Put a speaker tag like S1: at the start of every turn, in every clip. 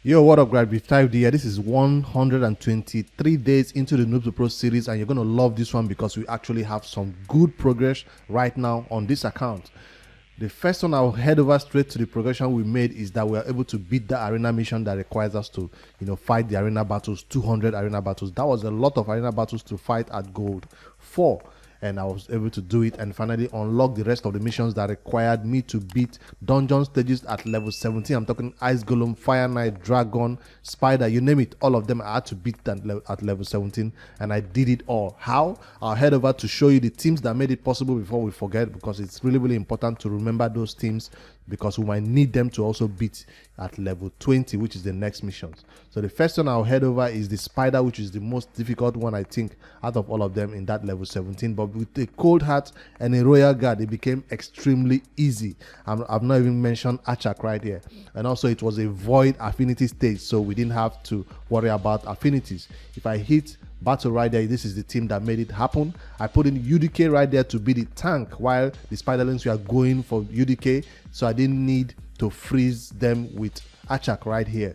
S1: Yo, what up, guys? With 5D here. This is 123 days into the Noob2Pro series, and you're going to love this one because we actually have some good progress right now on this account. The first one, I'll head over straight to the progression we made, is that we are able to beat the arena mission that requires us to, fight the arena battles, 200 arena battles. That was a lot of arena battles to fight at gold 4. And I was able to do it and finally unlock the rest of the missions that required me to beat dungeon stages at level 17. I'm talking Ice Golem, Fire Knight, Dragon, Spider, you name it. All of them I had to beat that at level 17, and I did it all. How? I'll head over to show you the teams that made it possible before we forget, because it's really important to remember those teams, because we might need them to also beat at level 20, which is the next missions. So the first one I'll head over is the Spider, which is the most difficult one, I think, out of all of them in that level 17. But with a Cold Heart and a Royal Guard, it became extremely easy. I've not even mentioned Achak right here. And also it was a void affinity stage, so we didn't have to worry about affinities. If I hit battle right there, this is the team that made it happen. I put in UDK right there to be the tank while the Spiderlings were going for UDK, so I didn't need to freeze them with Achak right here.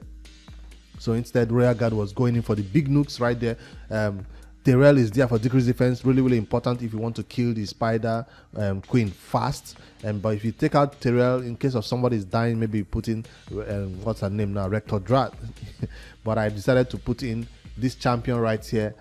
S1: So instead, Royal Guard was going in for the big nukes right there. Terrell is there for decreased defense, really important if you want to kill the Spider Queen fast. But if you take out Terrell, in case of somebody is dying, maybe put in what's her name now, Rector Drat. But I decided to put in this champion right here.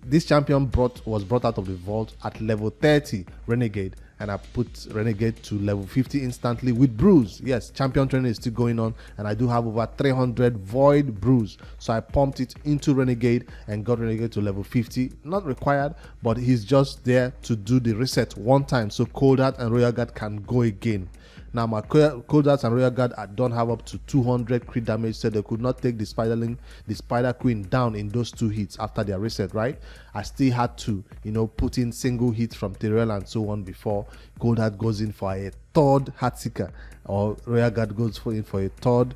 S1: This champion was brought out of the vault at level 30, Renegade, and I put Renegade to level 50 instantly with Bruise. Yes, champion training is still going on, and I do have over 300 Void Bruise, so I pumped it into Renegade and got Renegade to level 50. Not required, but he's just there to do the reset one time, so Cold Heart and Royal Guard can go again. Now my Cold Heart and Royal Guard don't have up to 200 crit damage, so they could not take the Spider Queen down in those 2 hits after their reset, right? I still had to, put in single hits from Terrell and so on before Cold Heart goes in for a third Heartseeker, or Royal Guard goes in for a third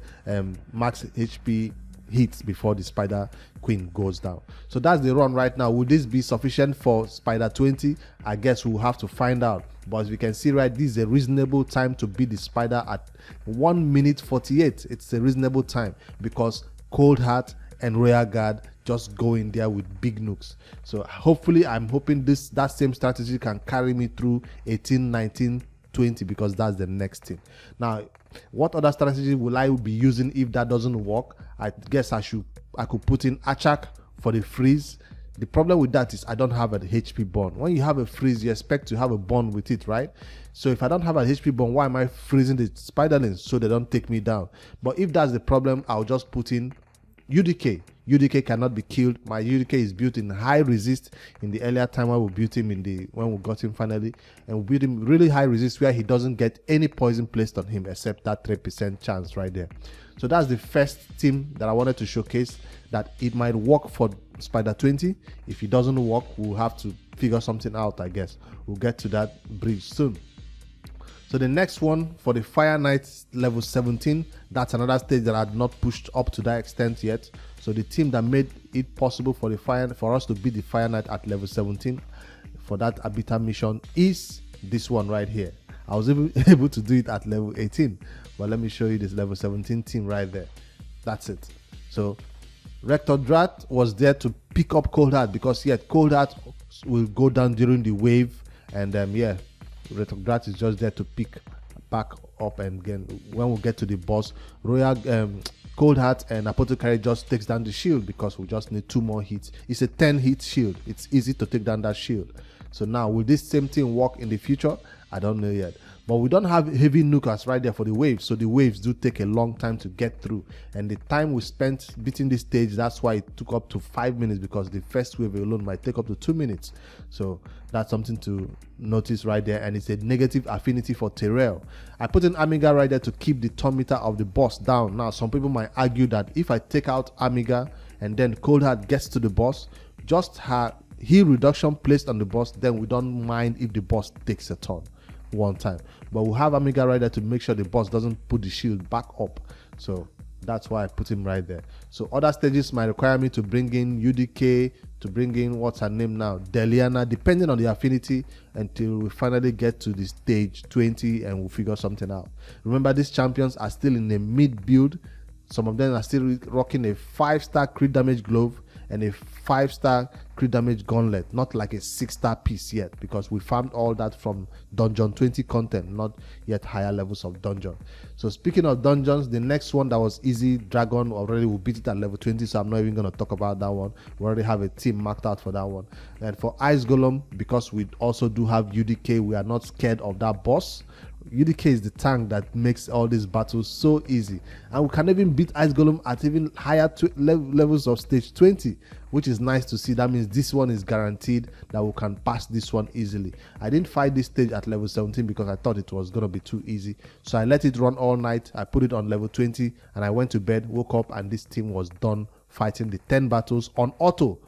S1: max HP hits before the Spider Queen goes down. So that's the run right now. Will this be sufficient for Spider 20? I guess we'll have to find out. But as we can see, right, this is a reasonable time to beat the Spider at 1 minute 48. It's a reasonable time because Cold Heart and Royal Guard just go in there with big nukes. So hopefully, I'm hoping that same strategy can carry me through 18, 19, 20, because that's the next thing. Now, what other strategy will I be using if that doesn't work? I guess I could put in Achak for the freeze. The problem with that is I don't have an HP bond. When you have a freeze, you expect to have a bond with it, right? So if I don't have an HP bond, why am I freezing the Spiderlings so they don't take me down? But if that's the problem, I'll just put in UDK. UDK cannot be killed. My UDK is built in high resist in the earlier time when we built him when we got him finally, and we built him really high resist where he doesn't get any poison placed on him except that 3% chance right there. So that's the first team that I wanted to showcase, that it might work for Spider 20. If it doesn't work, we'll have to figure something out, I guess. We'll get to that bridge soon. So the next one for the Fire Knight level 17, that's another stage that I had not pushed up to that extent yet. So the team that made it possible for us to beat the Fire Knight at level 17 for that Arbiter mission is this one right here. I was able to do it at level 18, but let me show you this level 17 team right there. That's it. So Rector Drat was there to pick up Cold Heart, because Cold Heart will go down during the wave, and Rector Drat is just there to pick back up. And again, when we get to the boss, Royal Cold Heart and Apothecary just takes down the shield, because we just need 2 more hits. It's a 10 hit shield. It's easy to take down that shield. So now, will this same thing work in the future? I don't know yet. But we don't have heavy nukers right there for the waves, so the waves do take a long time to get through. And the time we spent beating this stage, that's why it took up to 5 minutes, because the first wave alone might take up to 2 minutes. So that's something to notice right there. And it's a negative affinity for Terrell. I put an Amiga right there to keep the turn meter of the boss down. Now, some people might argue that if I take out Amiga and then Cold Heart gets to the boss, just have heal reduction placed on the boss, then we don't mind if the boss takes a turn one time. But we'll have Amiga right there to make sure the boss doesn't put the shield back up. So that's why I put him right there. So other stages might require me to bring in UDK, to bring in what's her name now, Deliana, depending on the affinity, until we finally get to the stage 20 and we'll figure something out. Remember, these champions are still in a mid build, Some of them are still rocking a 5-star crit damage glove and a 5-star crit damage gauntlet, not like a 6-star piece yet, because we farmed all that from dungeon 20 content, not yet higher levels of dungeon. So speaking of dungeons, the next one that was easy, Dragon, already we beat it at level 20, so I'm not even going to talk about that one. We already have a team marked out for that one. And for Ice Golem, because we also do have UDK, we are not scared of that boss. UDK is the tank that makes all these battles so easy, and we can even beat Ice Golem at even higher levels of stage 20, which is nice to see. That means this one is guaranteed that we can pass this one easily. I didn't fight this stage at level 17 because I thought it was going to be too easy, so I let it run all night. I put it on level 20 and I went to bed, woke up, and this team was done fighting the 10 battles on auto.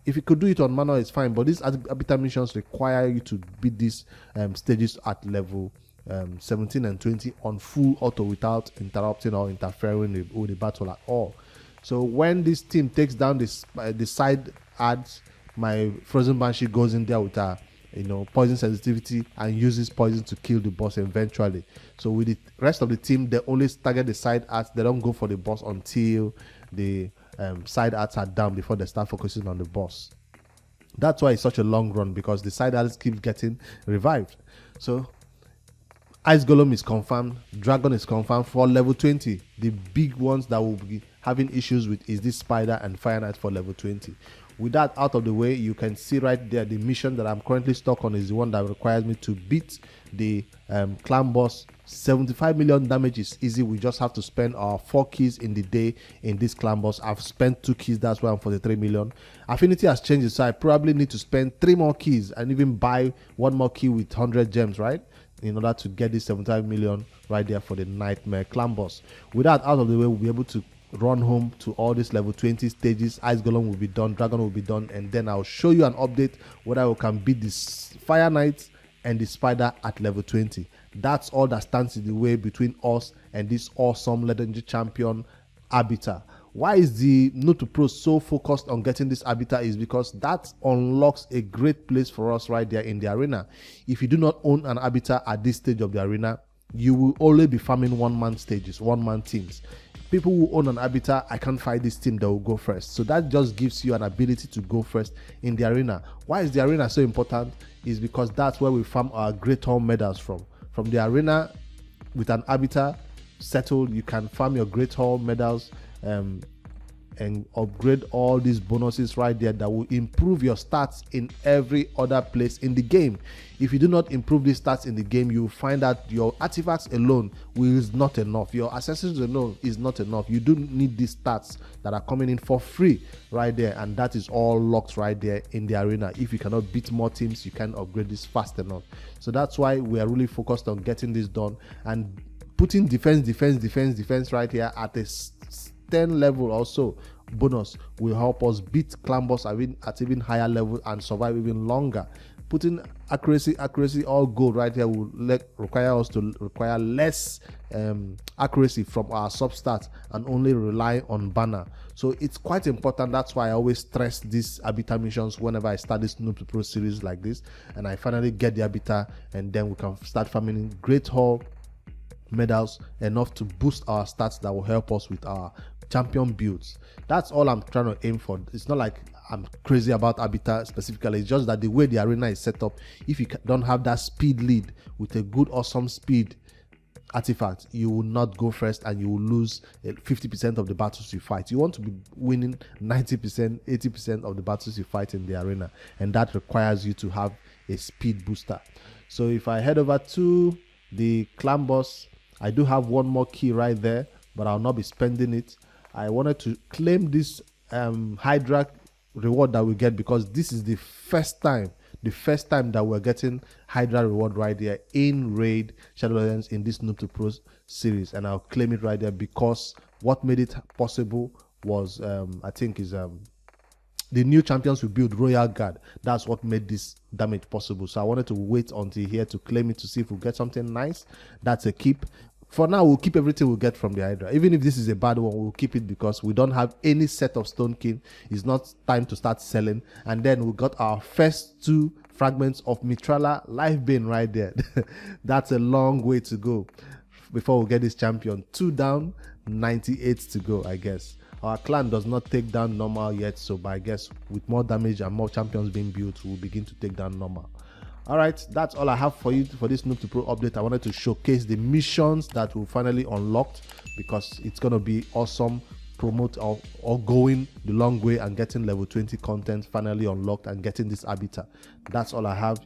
S1: If you could do it on manual, it's fine, but these Arbiter missions require you to beat these stages at level 17 and 20 on full auto without interrupting or interfering with the battle at all. So when this team takes down this the side adds, my Frozen Banshee goes in there with a poison sensitivity and uses poison to kill the boss eventually. So with the rest of the team, they only target the side ads. They don't go for the boss until the side ads are down before they start focusing on the boss. That's why it's such a long run, because the side ads keep getting revived. So Ice Golem is confirmed, Dragon is confirmed for level 20. The big ones that will be having issues with is this Spider and Fire Knight for level 20. With that out of the way, you can see right there the mission that I'm currently stuck on is the one that requires me to beat the clan boss. 75 million damage is easy. We just have to spend our 4 keys in the day in this clan boss. I've spent 2 keys, that's why I'm 43 million. Affinity has changed, so I probably need to spend 3 more keys and even buy 1 more key with 100 gems, right, in order to get this 75 million right there for the Nightmare clan boss. With that out of the way, we'll be able to run home to all these level 20 stages. Ice Golem will be done, Dragon will be done, and then I'll show you an update whether we can beat this Fire Knight and the Spider at level 20. That's all that stands in the way between us and this awesome legendary champion Arbiter. Why is the Noob2Pro so focused on getting this Arbiter is because that unlocks a great place for us right there in the arena. If you do not own an Arbiter at this stage of the arena, you will only be farming one-man stages, one-man teams. People who own an Arbiter, I can't fight this team that will go first. So that just gives you an ability to go first in the arena. Why is the arena so important? Is because that's where we farm our Great Hall medals from. From the arena, with an Arbiter settled, you can farm your Great Hall medals and upgrade all these bonuses right there that will improve your stats in every other place in the game. If you do not improve these stats in the game, you will find that your artifacts alone is not enough. Your accessories alone is not enough. You do need these stats that are coming in for free right there, and that is all locked right there in the arena. If you cannot beat more teams, you can't upgrade this fast enough. So that's why we are really focused on getting this done and putting defense right here at a 10 level also bonus will help us beat clan boss at even higher level and survive even longer. Putting accuracy all gold right here will require us to require less accuracy from our substats and only rely on banner. So it's quite important. That's why I always stress these Arbiter missions whenever I start this Noob2Pro series like this, and I finally get the Arbiter, and then we can start farming Great Hall medals enough to boost our stats that will help us with our champion builds. That's all I'm trying to aim for. It's not like I'm crazy about Arbiter specifically. It's just that the way the arena is set up, if you don't have that speed lead with a good awesome speed artifact, you will not go first and you will lose 50% of the battles you fight. You want to be winning 90%, 80% of the battles you fight in the arena, and that requires you to have a speed booster. So if I head over to the clan boss, I do have 1 more key right there, but I'll not be spending it. I wanted to claim this Hydra reward that we get, because this is the first time that we're getting Hydra reward right there in Raid Shadow Legends in this Noob2Pro series, and I'll claim it right there because what made it possible was I think is the new champions we build Royal Guard. That's what made this damage possible. So I wanted to wait until here to claim it to see if we'll get something nice. That's a keep. For now, we'll keep everything we get from the Hydra. Even if this is a bad one, we'll keep it because we don't have any set of Stone King. It's not time to start selling. And then we got our first 2 fragments of Mitrala Life Bane right there. That's a long way to go before we get this champion. 2 down. 98 to go, I guess. Our clan does not take down normal yet, so but I guess with more damage and more champions being built, we'll begin to take down normal. Alright, that's all I have for you for this Noob2Pro update. I wanted to showcase the missions that will finally unlocked, because it's gonna be awesome. Promote or going the long way and getting level 20 content finally unlocked and getting this Arbiter. That's all I have.